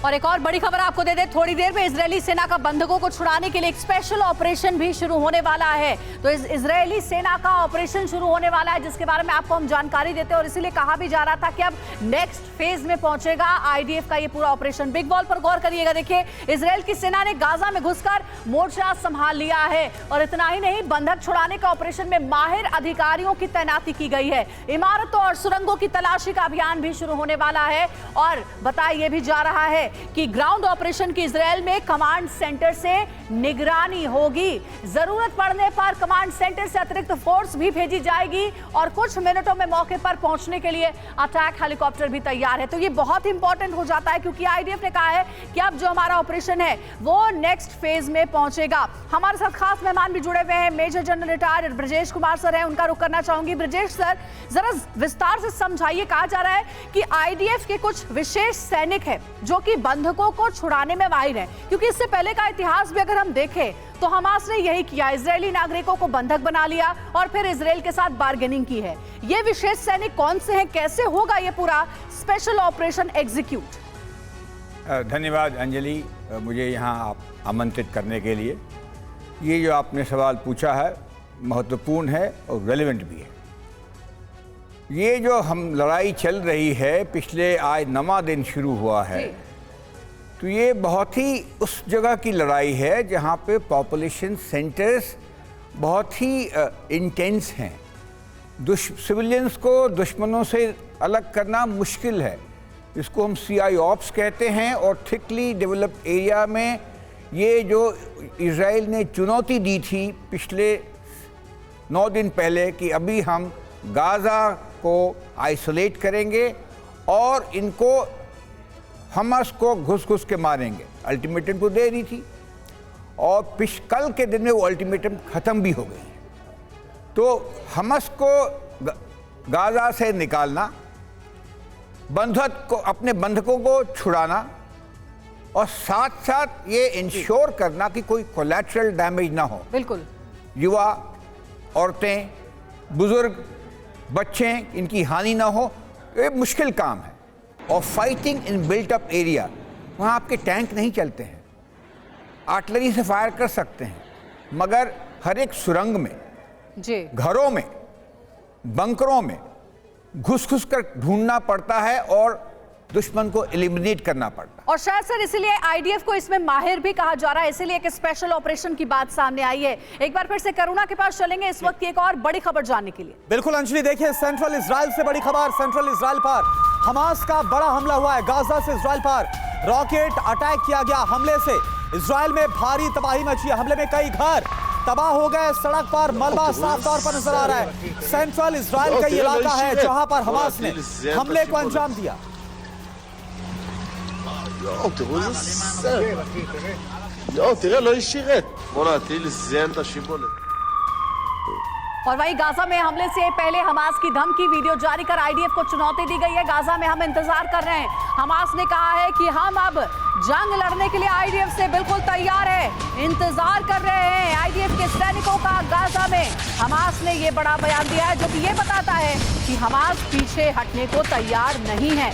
और एक और बड़ी खबर आपको दे दें, थोड़ी देर में इजरायली सेना का बंधकों को छुड़ाने के लिए एक स्पेशल ऑपरेशन भी शुरू होने वाला है। तो इस इजरायली सेना का ऑपरेशन शुरू होने वाला है, जिसके बारे में आपको हम जानकारी देते हैं। और इसीलिए कहा भी जा रहा था कि अब नेक्स्ट फेज में पहुंचेगा आईडीएफ का ये पूरा ऑपरेशन। बिग वॉल पर गौर करिएगा। देखिए, इजरायल की सेना ने गाजा में घुसकर मोर्चा संभाल लिया है। और इतना ही नहीं, बंधक छुड़ाने के ऑपरेशन में माहिर अधिकारियों की तैनाती की गई है। इमारतों और सुरंगों की तलाशी का अभियान भी शुरू होने वाला है। और बताया यह भी जा रहा है कि ग्राउंड ऑपरेशन की इजरायल में कमांड सेंटर से निगरानी होगी। जरूरत पड़ने पर कमांड सेंटर से अतिरिक्त फोर्स भी भेजी जाएगी और कुछ मिनटों में मौके पर पहुंचने के लिए अटैक हेलीकॉप्टर भी तैयार है। तो ये बहुत इंपॉर्टेंट हो जाता है, क्योंकि आईडीएफ ने कहा है कि अब जो हमारा ऑपरेशन है वो नेक्स्ट फेज में पहुंचेगा। हमारे साथ खास मेहमान भी जुड़े हुए हैं, major general retired Brajesh Kumar sir हैं, उनका रुख करना चाहूंगी। ब्रजेश सर, जरा विस्तार से समझाइए। कहा जा रहा है कि आईडीएफ के कुछ विशेष सैनिक हैं जो कि बंधकों को छुड़ाने में माहिर हैं, क्योंकि इससे पहले का इतिहास भी अगर हम देखें तो हमास ने यही किया, इजरायली नागरिकों को बंधक बना लिया और फिर इजरायल के साथ बार्गेनिंग की है। ये विशेष सैनिक कौन से हैं, कैसे होगा ये पूरा स्पेशल ऑपरेशन एग्जीक्यूट? धन्यवाद अंजलि, मुझे यहाँ आप आमंत्रित करने के लिए। ये जो आपने सवाल पूछा है महत्वपूर्ण है और रेलेवेंट भी है। ये जो हम लड़ाई चल रही है, पिछले आज 9वां दिन शुरू हुआ है, तो ये बहुत ही उस जगह की लड़ाई है जहाँ पे पॉपुलेशन सेंटर्स बहुत ही इंटेंस हैं। सिविलियंस को दुश्मनों से अलग करना मुश्किल है। इसको हम CI ऑप्स कहते हैं। और थिकली डेवलप्ड एरिया में ये जो इजराइल ने चुनौती दी थी पिछले 9 दिन पहले कि अभी हम गाज़ा को आइसोलेट करेंगे और इनको हमास को घुस के मारेंगे, अल्टीमेटम तो दे रही थी। और कल के दिन में वो अल्टीमेटम ख़त्म भी हो गई। तो हमास को गाज़ा से निकालना, अपने बंधकों को छुड़ाना और साथ साथ ये इंश्योर करना कि कोई कोलैटरल डैमेज ना हो। बिल्कुल। युवा, औरतें, बुजुर्ग, बच्चे, इनकी हानि ना हो, ये मुश्किल काम है। और fighting in built up area, वहाँ आपके टैंक नहीं चलते हैं, आर्टिलरी से फायर कर सकते हैं, मगर हर एक सुरंग में जी, घरों में, बंकरों में घुस कर ढूंढना पड़ता है और दुश्मन को एलिमिनेट करना पड़ता है। और शायद सर इसीलिए आईडीएफ को इसमें माहिर भी कहा जा रहा है, इसीलिए एक स्पेशल ऑपरेशन की बात सामने आई है। एक बार फिर से करुणा के पास चलेंगे इस वक्त की एक और बड़ी खबर जानने के लिए। बिल्कुल अंजलि, देखिए सेंट्रल इजराइल से बड़ी खबर। सेंट्रल इजराइल पर हमास का बड़ा हमला हुआ है। गाजा से इजराइल पर रॉकेट अटैक किया गया। हमले से इजराइल में भारी तबाही मची है। हमले में कई घर तबाह हो गए, सड़क पर मलबा साफ तौर पर नजर आ रहा है। सेंट्रल इजराइल का ये इलाका है जहां पर हमास ने हमले को अंजाम दिया। תראה, לא ישירת. בוא נטיל זיין את השיבולת. और वहीं गाजा में हमले से पहले हमास की धमकी वीडियो जारी कर आईडीएफ को चुनौती दी गई है। गाजा में हम इंतजार कर रहे हैं। हमास ने कहा है कि हम अब जंग लड़ने के लिए आईडीएफ से बिल्कुल तैयार है, इंतजार कर रहे हैं आईडीएफ के सैनिकों का। गाजा में हमास ने ये बड़ा बयान दिया है जो कि ये बताता है कि हमास पीछे हटने को तैयार नहीं है।